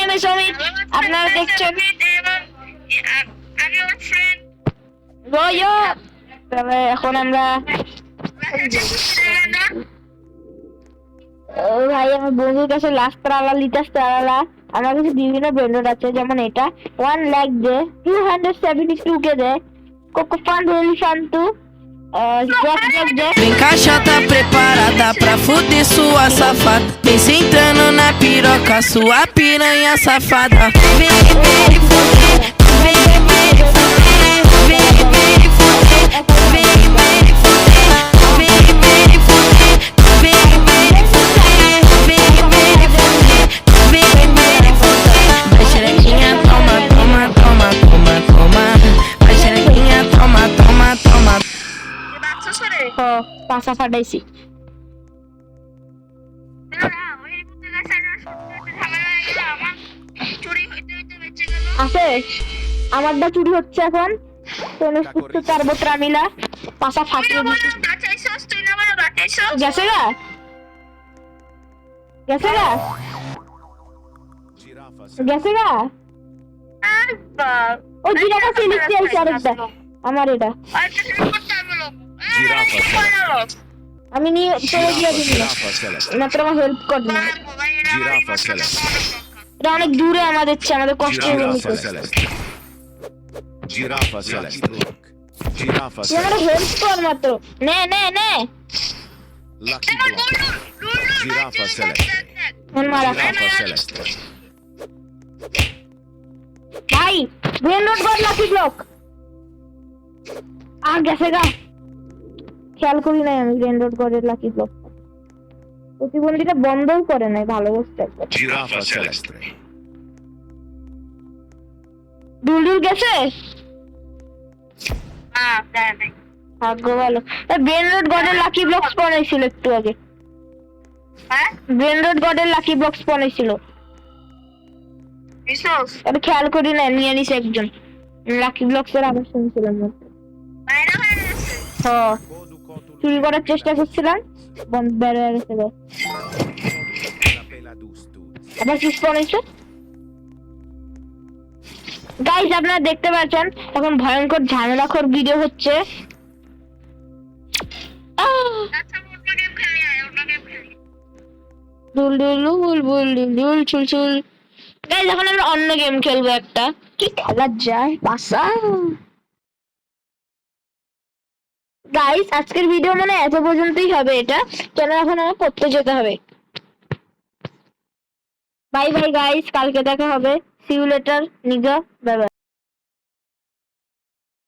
Name is Amit. আপনারা দেখছেন আমি ওর ফ্রেন্ড। রয়ো। তবে এখন আমরা ভাই আমার বন্ধুর কাছে লাস্ট তারালা লিটাস তারালা আমার কাছে বিভিন্ন ব্র্যান্ডেড আছে, যেমন এটা 1 লাখ দে 272 কে দে কোকো ফান রিলি শান্তু জ্যাক জ্যাক জ্যাক। Vem caixa tá preparada pra fuder sua safada. Vem sentando na piroca, sua piranha safada. Vem, vem, fuder, vem, vem, fuder, vem, vem, fuder, vem, vem, fuder, vem, vem, fuder, vem, vem, fuder, vem, vem, fuder, vem, vem, fuder. Vai xerequinha, toma, toma, toma, toma, toma. Vai xerequinha, toma, toma, toma. বাচ্চা সরে পাশা ফাটাইছি। ওই বুঝতে গেছে ঝামেলা হয়ে গেল, আমার চুরি হইতে হইতে বেঁচে গেল। আছে আমারটা চুরি হচ্ছে এখন, তোনে করতে পারবো ত্রামিলা পাশা ফাটিয়ে দিচ্ছে। বাঁচাইছস তুই না, আমার বাঁচাইছস। গেছে গা গেছে গা গেছে গা আর বাপ ও জিরাফা সেলেস্টিয়াল ক্যারেক্টার আমার এটা আচ্ছা শুরু করতে হবে লোক। জিরাফা celeste. আমি নিয়ে চলে গিয়ে দিবি না Giraffa celeste. মাত্র আমার হেল্প কর না। Giraffa celeste. এটা অনেক দূরে আমাদের চেয়ে, আমাদের কষ্ট হবে Giraffa নিতে। celeste. Giraffa celeste. Giraffa তুই আমার celeste. হেল্প কর মাত্র। নে নে নে Lucky block. Giraffa celeste. Phone মারা Giraffa celeste. ভাই ব্রেন নোট কর লাকি ব্লক আর গেছে গা খেয়াল করি নাই আমি ব্রেন নোট করে লাকি ব্লক প্রতিবন্ধীটা বন্ধও করে নাই ভালো অবস্থা। Giraffa celeste. দুলদুল গেছে হ্যাঁ দেয় নাই। ভাগ্য ভালো। ব্রেন রোড গডের লাকি ব্লক স্পন হয়েছিল একটু আগে। হ্যাঁ ব্রেন রোড গডের লাকি ব্লক স্পন হয়েছিল, বিশ্বস এটা খেয়াল করি না, নিয়ে নিছে একজন। লাকি ব্লকস এর আবার শুনছিলাম না। বাইরে হয়ে গেছে। হ্যাঁ চুরি করার চেষ্টা করছিলাম, বন্ধ বের হয়ে গেছে গো। আবার কি স্পন হয়েছে গাইস, আপনারা দেখতে পাচ্ছেন এখন ভয়ঙ্কর ঝামেলাখোর ভিডিও হচ্ছে। আচ্ছা অন্য গেম খেলি, অন্য গেম খেলি। দুল দুল বুল বুল দুল দুল চুল চুল। গাইস এখন আমরা অন্য গেম খেলবো একটা, কি খেলা যায় পাসা। গাইস আজকের ভিডিও মানে এত পর্যন্তই হবে, এটা কেন এখন আমার পড়তে যেতে হবে। বাই বাই গাইস, কালকে দেখা হবে। সি ইউ লেটার নিগা, বাই বাই।